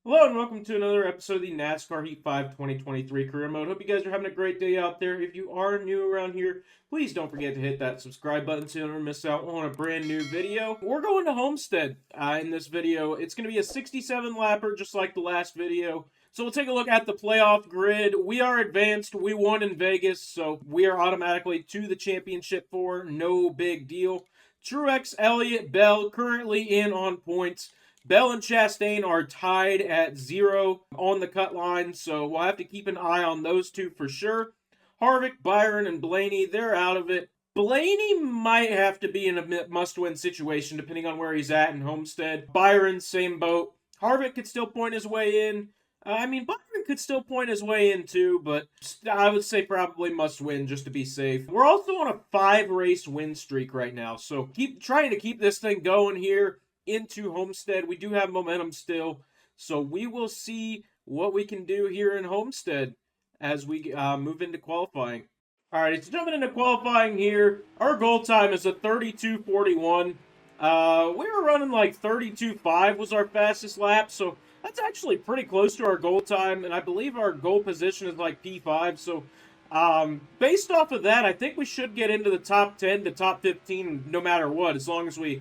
Hello and welcome to another episode of the NASCAR Heat 5 2023 Career Mode. Hope you guys are having a great day out there. If you are new around here, please don't forget to hit that subscribe button so you don't miss out on a brand new video. We're going to Homestead in this video. It's going to be a 67 lapper just like the last video. So we'll take a look at the playoff grid. We are advanced. We won in Vegas, so we are automatically to the championship four. No big deal. Truex, Elliott, Bell currently in on points. Bell and Chastain are tied at 0 on the cut line, so we'll have to keep an eye on those two for sure. Harvick, Byron, and Blaney, they're out of it. Blaney might have to be in a must-win situation depending on where he's at in Homestead. Byron, same boat. Harvick could still point his way in. Byron could still point his way in too, but I would say probably must win just to be safe. We're also on a 5-race win streak right now, so keep trying to keep this thing going here into Homestead. We do have momentum still, so we will see what we can do here in Homestead as we move into qualifying. Alright, so jumping into qualifying here, our goal time is a 32:41. We were running like 32:5 was our fastest lap, so that's actually pretty close to our goal time, and I believe our goal position is like P5, so based off of that, I think we should get into the top 10 to top 15 no matter what, as long as we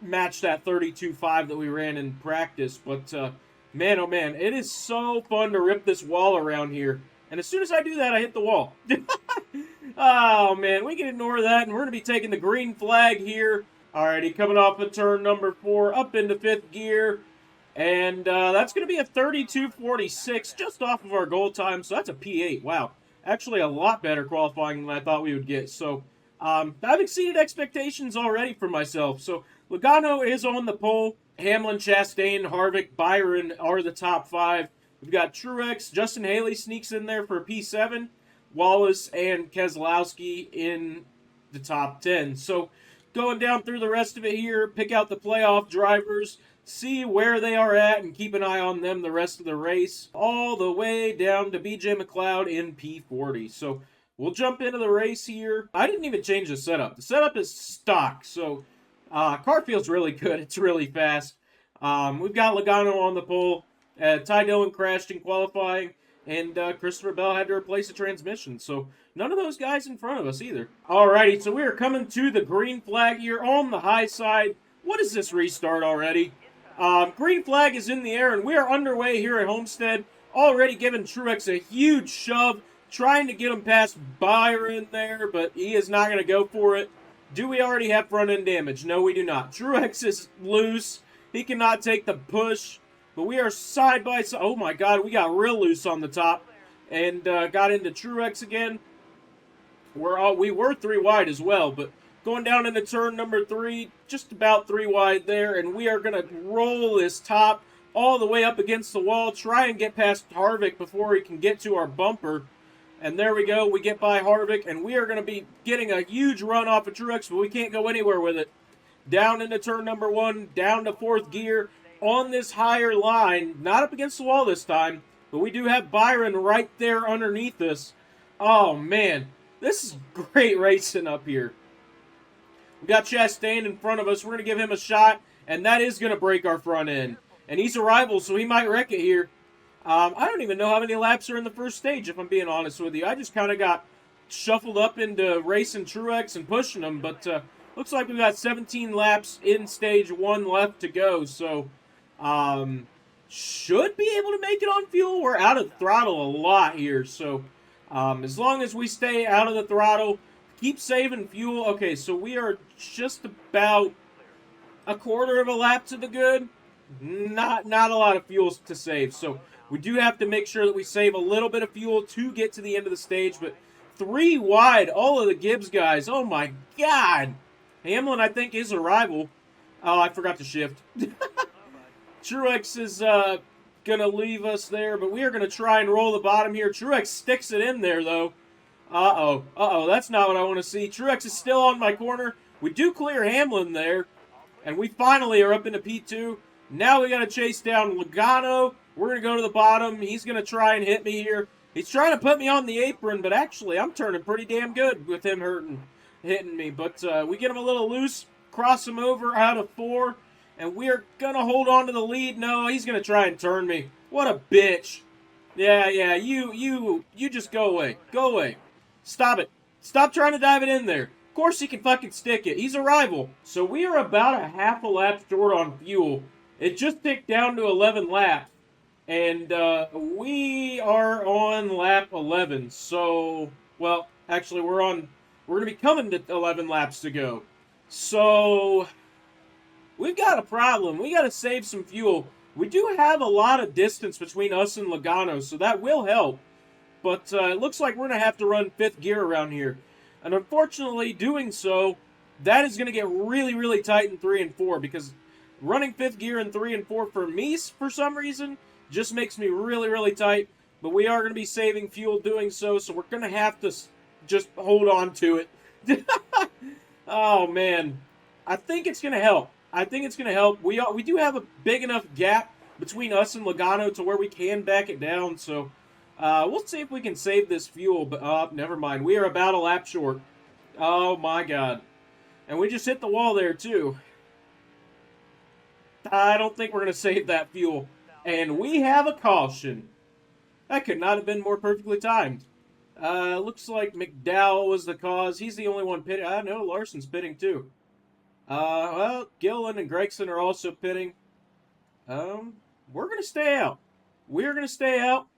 match that 32.5 that we ran in practice. But man, oh man, it is so fun to rip this wall around here. And as soon as I do that, I hit the wall. Oh man, we can ignore that, and we're going to be taking the green flag here. Alrighty, coming off of turn number 4, up into 5th gear. And that's going to be a 32.46, just off of our goal time. So that's a P8. Wow. Actually, a lot better qualifying than I thought we would get. So I've exceeded expectations already for myself. So Logano is on the pole. Hamlin, Chastain, Harvick, Byron are the top 5. We've got Truex. Justin Haley sneaks in there for a P7. Wallace and Keselowski in the top 10. So going down through the rest of it here, pick out the playoff drivers, see where they are at, and keep an eye on them the rest of the race, all the way down to BJ McLeod in P40. So we'll jump into the race here. I didn't even change the setup. The setup is stock, so car feels really good. It's really fast. We've got Logano on the pole. Ty Dillon crashed in qualifying, and Christopher Bell had to replace the transmission. So none of those guys in front of us either. Alrighty, so we are coming to the green flag here on the high side. What is this restart already? Green flag is in the air, and we are underway here at Homestead. Already giving Truex a huge shove, trying to get him past Byron there, but he is not going to go for it. Do we already have front-end damage? No, we do not. Truex is loose. He cannot take the push, but we are side by side. Oh, my God, we got real loose on the top and got into Truex again. We were 3 wide as well, but going down into turn number 3, just about 3 wide there, and we are going to roll this top all the way up against the wall, try and get past Harvick before he can get to our bumper. And there we go. We get by Harvick, and we are going to be getting a huge run off of Truex, but we can't go anywhere with it. Down into turn number 1, down to 4th gear on this higher line. Not up against the wall this time, but we do have Byron right there underneath us. Oh, man. This is great racing up here. We got Chastain in front of us. We're going to give him a shot, and that is going to break our front end. And he's a rival, so he might wreck it here. I don't even know how many laps are in the first stage, if I'm being honest with you. I just kind of got shuffled up into racing Truex and pushing him, but looks like we've got 17 laps in stage 1 left to go, so should be able to make it on fuel. We're out of throttle a lot here, so as long as we stay out of the throttle, keep saving fuel. Okay, so we are just about a quarter of a lap to the good. Not a lot of fuel to save, so we do have to make sure that we save a little bit of fuel to get to the end of the stage, but 3 wide, all of the Gibbs guys. Oh my God. Hamlin, I think, is a rival. Oh, I forgot to shift. Truex is going to leave us there, but we are going to try and roll the bottom here. Truex sticks it in there, though. Uh-oh, that's not what I want to see. Truex is still on my corner. We do clear Hamlin there, and we finally are up into P2. Now we got to chase down Logano. We're going to go to the bottom. He's going to try and hit me here. He's trying to put me on the apron, but actually I'm turning pretty damn good with him hitting me. But we get him a little loose, cross him over out of 4, And we're going to hold on to the lead. No, he's going to try and turn me. What a bitch. Yeah, you just go away. Go away. Stop it. Stop trying to dive it in there. Of course he can fucking stick it. He's a rival. So we are about a half a lap short on fuel. It just ticked down to 11 laps. And we are on lap 11. So, well, actually we're going to be coming to 11 laps to go. So, we've got a problem. We got to save some fuel. We do have a lot of distance between us and Logano, so that will help. But it looks like we're going to have to run 5th gear around here. And unfortunately, doing so, that is going to get really, really tight in 3 and 4. Because running 5th gear in 3 and 4 for me, for some reason, just makes me really, really tight. But we are going to be saving fuel doing so, so we're going to have to just hold on to it. Oh, man. I think it's going to help. I think it's going to help. We do have a big enough gap between us and Logano to where we can back it down, so we'll see if we can save this fuel. But never mind. We are about a lap short. Oh, my God. And we just hit the wall there, too. I don't think we're going to save that fuel. And we have a caution. That could not have been more perfectly timed. Looks like McDowell was the cause. He's the only one pitting. I know Larson's pitting, too. Well, Gillen and Gregson are also pitting. We're going to stay out. We're going to stay out.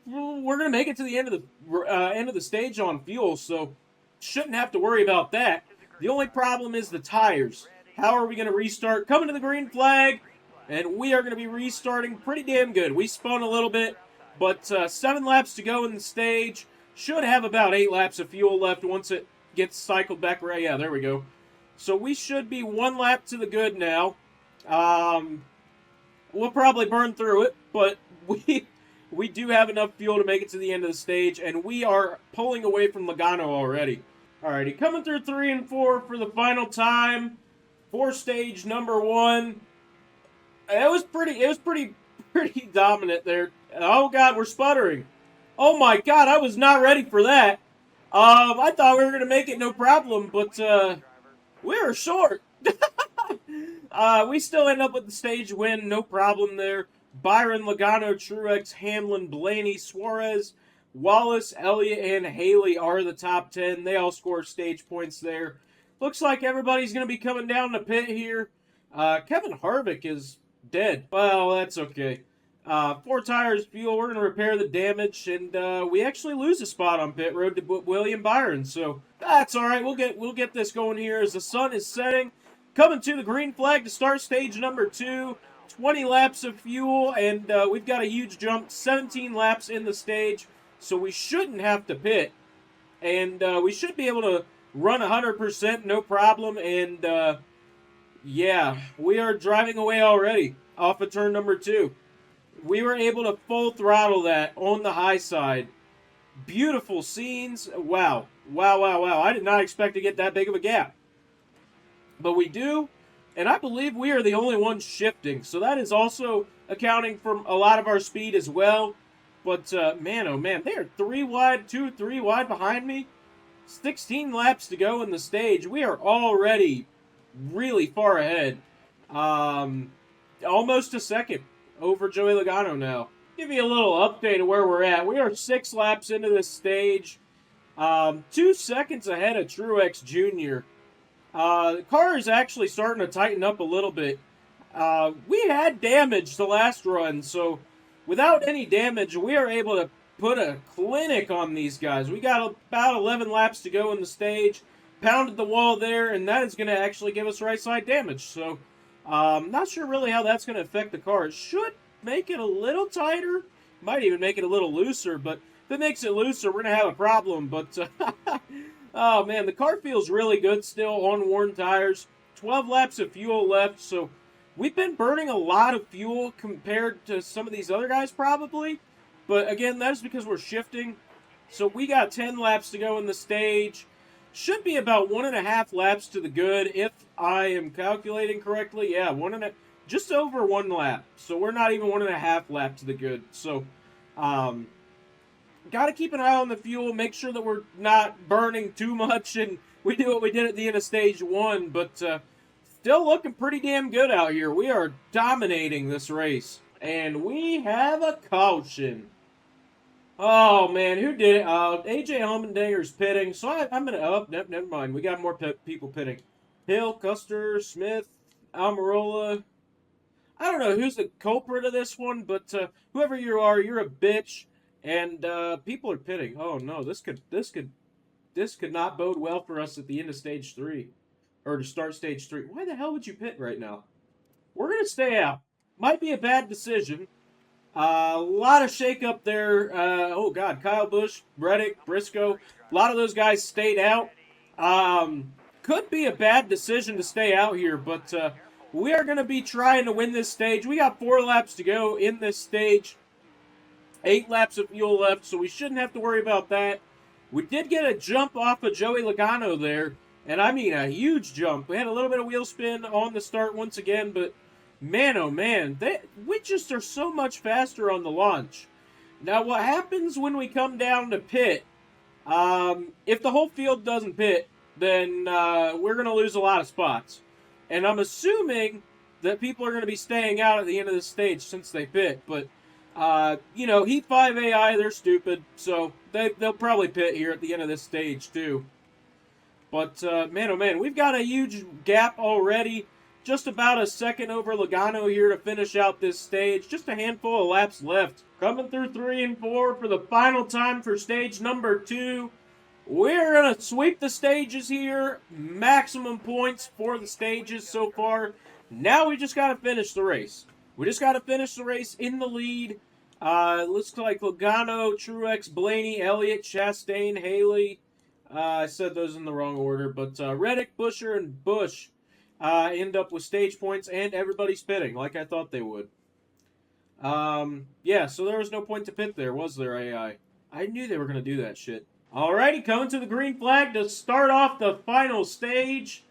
We're going to make it to the end of the stage on fuel, so shouldn't have to worry about that. The only problem is the tires. How are we going to restart? Coming to the green flag, and we are going to be restarting pretty damn good. We spun a little bit, but 7 laps to go in the stage. Should have about 8 laps of fuel left once it gets cycled back around. Yeah, there we go. So we should be 1 lap to the good now. We'll probably burn through it, but we do have enough fuel to make it to the end of the stage, and we are pulling away from Logano already. Alrighty, coming through 3 and 4 for the final time for stage number 1. It was pretty dominant there. Oh God, we're sputtering. Oh my God, I was not ready for that. I thought we were gonna make it no problem, but we were short. We still end up with the stage win, no problem there. Byron, Logano, Truex, Hamlin, Blaney, Suarez, Wallace, Elliott, and Haley are the top 10. They all score stage points there. Looks like everybody's going to be coming down to pit here. Kevin Harvick is dead. Well, that's okay. 4 tires, fuel. We're going to repair the damage, and we actually lose a spot on pit road to William Byron. So that's all right. We'll get this going here as the sun is setting. Coming to the green flag to start stage number 2. 20 laps of fuel, and we've got a huge jump. 17 laps in the stage, so we shouldn't have to pit. And we should be able to run 100%, no problem. And yeah, we are driving away already off of turn number 2. We were able to full throttle that on the high side. Beautiful scenes. Wow. I did not expect to get that big of a gap. But we do, and I believe we are the only ones shifting. So that is also accounting for a lot of our speed as well. But, man, oh man, they are 3 wide, 3 wide behind me. 16 laps to go in the stage. We are already really far ahead. Almost a second over Joey Logano now. Give you a little update of where we're at. We are 6 laps into this stage. 2 seconds ahead of Truex Jr. The car is actually starting to tighten up a little bit. We had damage the last run, so without any damage, we are able to put a clinic on these guys. We got about 11 laps to go in the stage. Pounded the wall there, and that is going to actually give us right side damage. So, not sure really how that's going to affect the car. It should make it a little tighter. Might even make it a little looser, but if it makes it looser, we're going to have a problem. But, oh man, the car feels really good still on worn tires. 12 laps of fuel left, so we've been burning a lot of fuel compared to some of these other guys probably. But again, that is because we're shifting. So we got 10 laps to go in the stage. Should be about 1.5 laps to the good if I am calculating correctly. Yeah, just over 1 lap. So we're not even 1.5 lap to the good. So, got to keep an eye on the fuel, make sure that we're not burning too much, and we do what we did at the end of stage 1. But Still looking pretty damn good out here. We are dominating this race. And we have a caution. Oh, man, who did it? AJ Allmendinger's pitting. So I'm going to... Oh, never mind. We got more people pitting. Hill, Custer, Smith, Almirola. I don't know who's the culprit of this one, but whoever you are, you're a bitch. And people are pitting. Oh, no, this could not bode well for us at the end of stage 3. Or to start stage 3. Why the hell would you pit right now? We're going to stay out. Might be a bad decision. A lot of shake-up there. Oh, God. Kyle Busch, Reddick, Briscoe. A lot of those guys stayed out. Could be a bad decision to stay out here, but we are going to be trying to win this stage. We got 4 laps to go in this stage. 8 laps of fuel left, so we shouldn't have to worry about that. We did get a jump off of Joey Logano there. And I mean a huge jump. We had a little bit of wheel spin on the start once again, but man, oh man, we just are so much faster on the launch. Now, what happens when we come down to pit, if the whole field doesn't pit, then we're going to lose a lot of spots. And I'm assuming that people are going to be staying out at the end of the stage since they pit. But, you know, Heat 5 AI, they're stupid, so they'll probably pit here at the end of this stage too. But, man, oh man, we've got a huge gap already. Just about a second over Logano here to finish out this stage. Just a handful of laps left. Coming through 3 and 4 for the final time for stage number 2. We're going to sweep the stages here. Maximum points for the stages so far. Now we just got to finish the race. We just got to finish the race in the lead. Looks like Logano, Truex, Blaney, Elliott, Chastain, Haley. I said those in the wrong order, but Reddick, Busher, and Busch end up with stage points, and everybody's pitting, like I thought they would. Yeah, so there was no point to pit there, was there, AI? I knew they were going to do that shit. Alrighty, coming to the green flag to start off the final stage.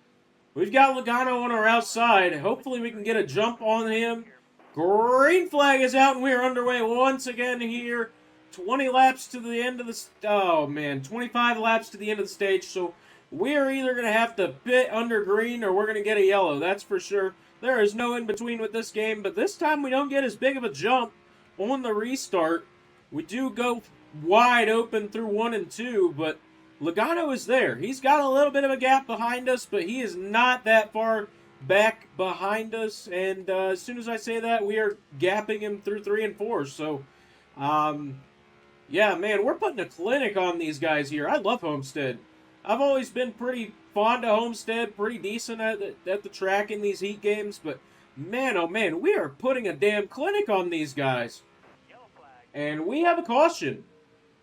We've got Logano on our outside. Hopefully we can get a jump on him. Green flag is out, and we are underway once again here. 20 laps to the end of the... Oh, man. 25 laps to the end of the stage. So, we're either going to have to pit under green or we're going to get a yellow. That's for sure. There is no in-between with this game. But this time, we don't get as big of a jump on the restart. We do go wide open through 1 and 2. But Logano is there. He's got a little bit of a gap behind us. But he is not that far back behind us. And as soon as I say that, we are gapping him through 3 and 4. So, yeah, man, we're putting a clinic on these guys here. I love Homestead. I've always been pretty fond of Homestead, pretty decent at the track in these heat games, but man, oh man, we are putting a damn clinic on these guys. And we have a caution,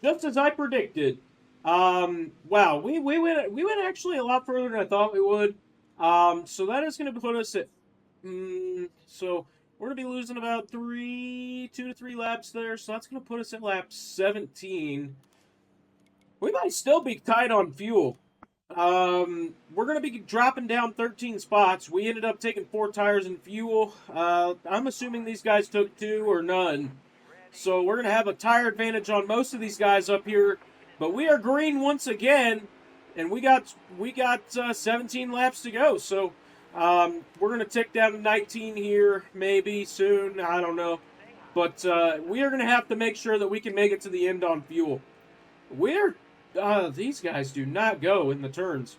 just as I predicted. Wow, we went actually a lot further than I thought we would. So that is going to put us at, so we're going to be losing about 2 to 3 laps there, so that's going to put us at lap 17. We might still be tight on fuel. We're going to be dropping down 13 spots. We ended up taking 4 tires and fuel. I'm assuming these guys took 2 or none. So we're going to have a tire advantage on most of these guys up here. But we are green once again, and we got 17 laps to go. So we're going to tick down to 19 here, maybe soon. I don't know. But we are going to have to make sure that we can make it to the end on fuel. These guys do not go in the turns.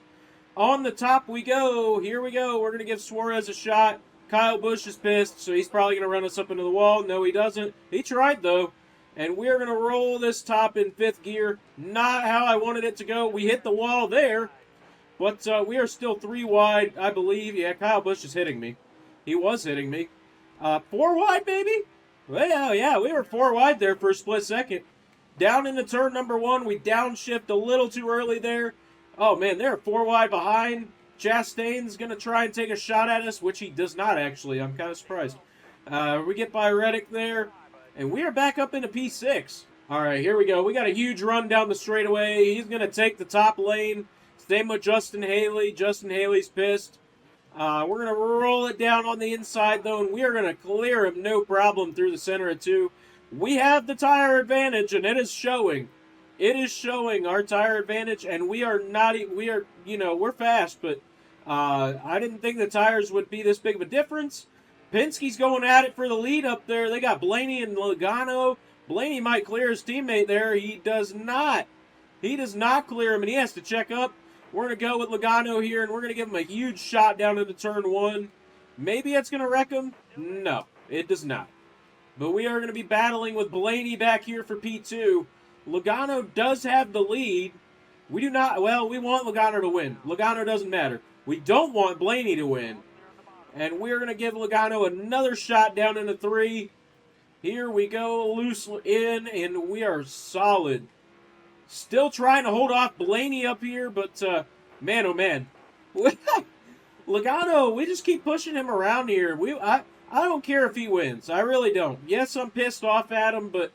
On the top we go. Here we go. We're going to give Suarez a shot. Kyle Busch is pissed, so he's probably going to run us up into the wall. No, he doesn't. He tried, though. And we're going to roll this top in 5th gear. Not how I wanted it to go. We hit the wall there. But we are still 3 wide, I believe. Yeah, Kyle Busch is hitting me. He was hitting me. 4 wide, baby? Well, yeah, we were 4 wide there for a split second. Down into turn number 1, we downshift a little too early there. Oh, man, they're 4 wide behind. Chastain's going to try and take a shot at us, which he does not, actually. I'm kind of surprised. We get by Reddick there, and we are back up into P6. All right, here we go. We got a huge run down the straightaway. He's going to take the top lane. Same with Justin Haley. Justin Haley's pissed. We're going to roll it down on the inside, though, and we are going to clear him no problem through the center of 2. We have the tire advantage, and it is showing. It is showing our tire advantage, and we are not, we're fast, but I didn't think the tires would be this big of a difference. Penske's going at it for the lead up there. They got Blaney and Logano. Blaney might clear his teammate there. He does not. He does not clear him, and he has to check up. We're going to go with Logano here, and we're going to give him a huge shot down into turn 1. Maybe it's going to wreck him. No, it does not. But we are going to be battling with Blaney back here for P2. Logano does have the lead. We do not, well, we want Logano to win. Logano doesn't matter. We don't want Blaney to win. And we're going to give Logano another shot down into 3. Here we go, loose in, and we are solid. Still trying to hold off Blaney up here, but man, oh man. Logano, we just keep pushing him around here. I don't care if he wins. I really don't. Yes, I'm pissed off at him, but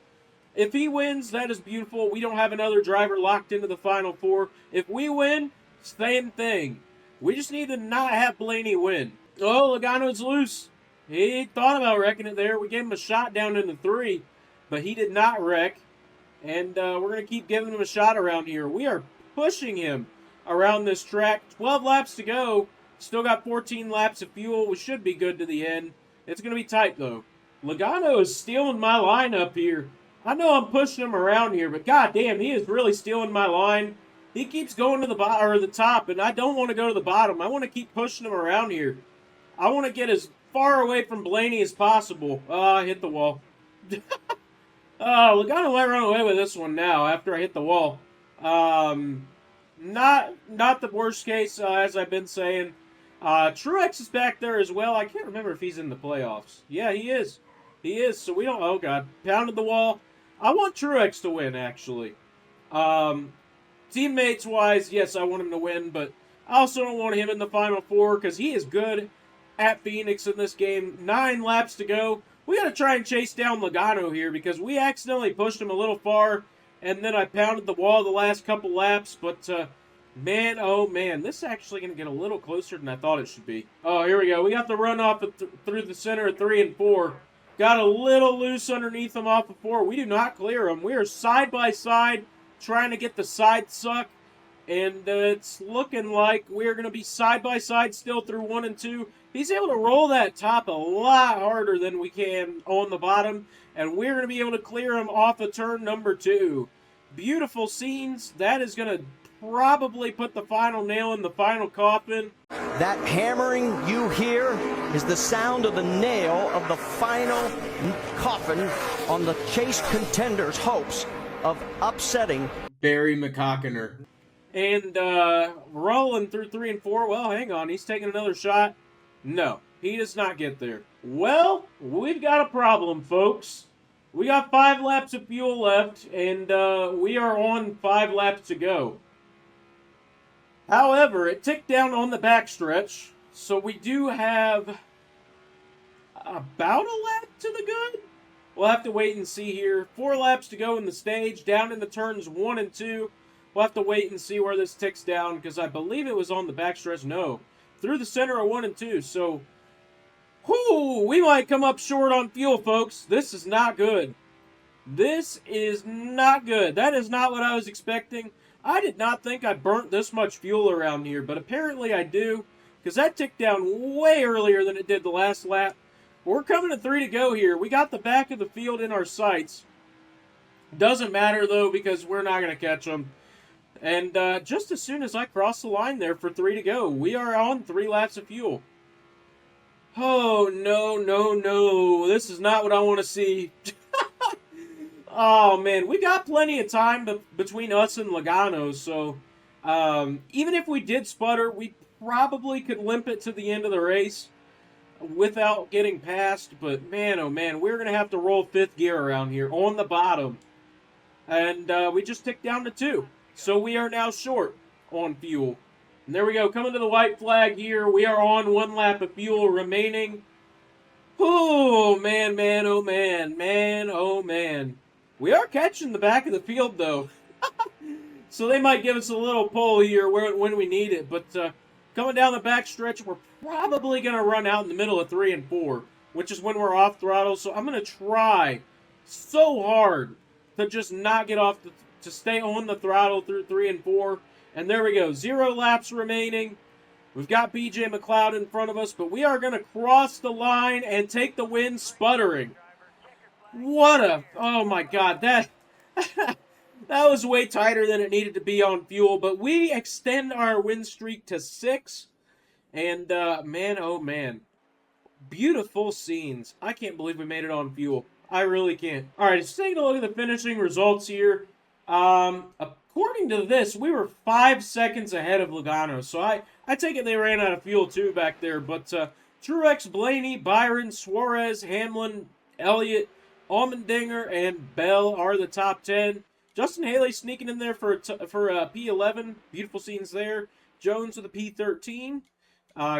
if he wins, that is beautiful. We don't have another driver locked into the Final 4. If we win, same thing. We just need to not have Blaney win. Oh, Logano's loose. He thought about wrecking it there. We gave him a shot down into 3, but he did not wreck. And we're going to keep giving him a shot around here. We are pushing him around this track. 12 laps to go. Still got 14 laps of fuel. We should be good to the end. It's going to be tight, though. Logano is stealing my line up here. I know I'm pushing him around here, but goddamn, he is really stealing my line. He keeps going to the bottom or the top, and I don't want to go to the bottom. I want to keep pushing him around here. I want to get as far away from Blaney as possible. I hit the wall. Logano might run away with this one now after I hit the wall. Not the worst case, as I've been saying. Truex is back there as well. I can't remember if he's in the playoffs. Yeah, he is. He is, so we don't... Oh, God. Pounded the wall. I want Truex to win, actually. Teammates-wise, yes, I want him to win, but I also don't want him in the Final 4 because he is good at Phoenix in this game. 9 laps to go. We got to try and chase down Logano here because we accidentally pushed him a little far, and then I pounded the wall the last couple laps, but man, oh man, this is actually going to get a little closer than I thought it should be. Oh, here we go. We got the runoff through the center of 3 and 4. Got a little loose underneath them off of 4. We do not clear them. We are side by side trying to get the side suck. And it's looking like we're going to be side by side still through 1 and 2. He's able to roll that top a lot harder than we can on the bottom. And we're going to be able to clear him off of turn number 2. Beautiful scenes. That is going to probably put the final nail in the final coffin. That hammering you hear is the sound of the nail of the final coffin on the Chase contenders' hopes of upsetting Barry McCockiner. And rolling through 3 and 4. Well, hang on. He's taking another shot. No, he does not get there. Well, we've got a problem, folks. We got 5 laps of fuel left, and we are on 5 laps to go. However, it ticked down on the backstretch, so we do have about a lap to the good. We'll have to wait and see here. 4 laps to go in the stage, down in the turns 1 and 2. We'll have to wait and see where this ticks down, because I believe it was on the backstretch. No, through the center of 1 and 2. So, whoo, we might come up short on fuel, folks. This is not good. This is not good. That is not what I was expecting. I did not think I burnt this much fuel around here, but apparently I do, because that ticked down way earlier than it did the last lap. We're coming to 3 to go here. We got the back of the field in our sights. Doesn't matter, though, because we're not going to catch them. And just as soon as I cross the line there for 3 to go, we are on 3 laps of fuel. Oh, no, no, no. This is not what I want to see. Oh, man. We got plenty of time between us and Logano, so even if we did sputter, we probably could limp it to the end of the race without getting past. But, man, oh, man, we're going to have to roll 5th gear around here on the bottom. And we just ticked down to 2. So we are now short on fuel. And there we go. Coming to the white flag here. We are on 1 lap of fuel remaining. Oh, man, man, oh, man. Man, oh, man. We are catching the back of the field, though. So they might give us a little pull here when we need it. But coming down the back stretch, we're probably going to run out in the middle of 3 and 4, which is when we're off throttle. So I'm going to try so hard to just not get off to stay on the throttle through 3 and 4. And there we go. 0 laps remaining. We've got BJ McLeod in front of us, but we are going to cross the line and take the win sputtering. What a... Oh, my God. That was way tighter than it needed to be on fuel, but we extend our win streak to 6. And, man, oh, man. Beautiful scenes. I can't believe we made it on fuel. I really can't. All right, just taking a look at the finishing results here. According to this, we were 5 seconds ahead of Logano. So I take it they ran out of fuel too back there. But Truex, Blaney, Byron, Suarez, Hamlin, Elliott, Allmendinger, and Bell are the top 10. Justin Haley sneaking in there for P11. Beautiful scenes there. Jones with a P13.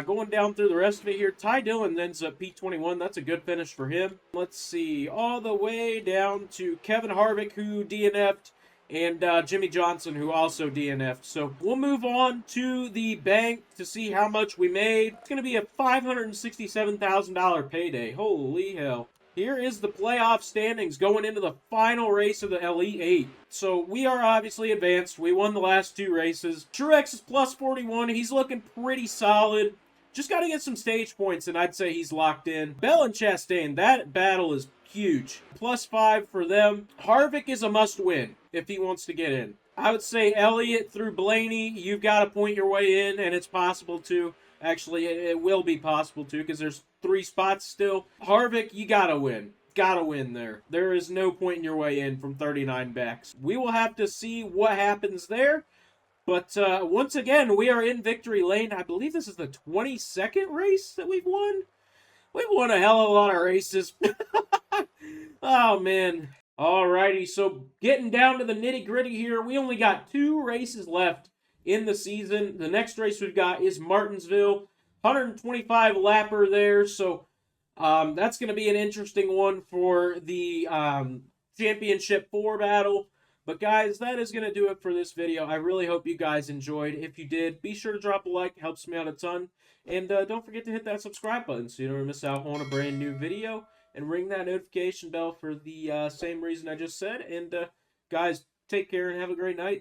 Going down through the rest of it here, Ty Dillon ends up P21. That's a good finish for him. Let's see, all the way down to Kevin Harvick, who DNF'd, and Jimmy Johnson, who also DNF'd. So we'll move on to the bank to see how much we made. It's going to be a $567,000 payday. Holy hell. Here is the playoff standings going into the final race of the Elite 8. So we are obviously advanced. We won the last 2 races. Truex is plus 41. He's looking pretty solid. Just got to get some stage points, and I'd say he's locked in. Bell and Chastain, that battle is huge. Plus 5 for them. Harvick is a must-win if he wants to get in. I would say Elliott through Blaney, you've got to point your way in, and it's possible to. Actually, it will be possible to because there's 3 spots still. Harvick, you gotta win. Gotta win there. There is no pointing your way in from 39 backs. We will have to see what happens there. But once again, we are in victory lane. I believe this is the 22nd race that we've won. We've won a hell of a lot of races. Oh, man. Alrighty, so getting down to the nitty-gritty here. We only got 2 races left in the season. The next race we've got is Martinsville, 125 lapper there, so that's going to be an interesting one for the Championship 4 battle. But guys, that is going to do it for this video. I really hope you guys enjoyed. If you did, be sure to drop a like. It helps me out a ton. And don't forget to hit that subscribe button so you don't miss out on a brand new video. And ring that notification bell for the same reason I just said. And guys, take care and have a great night.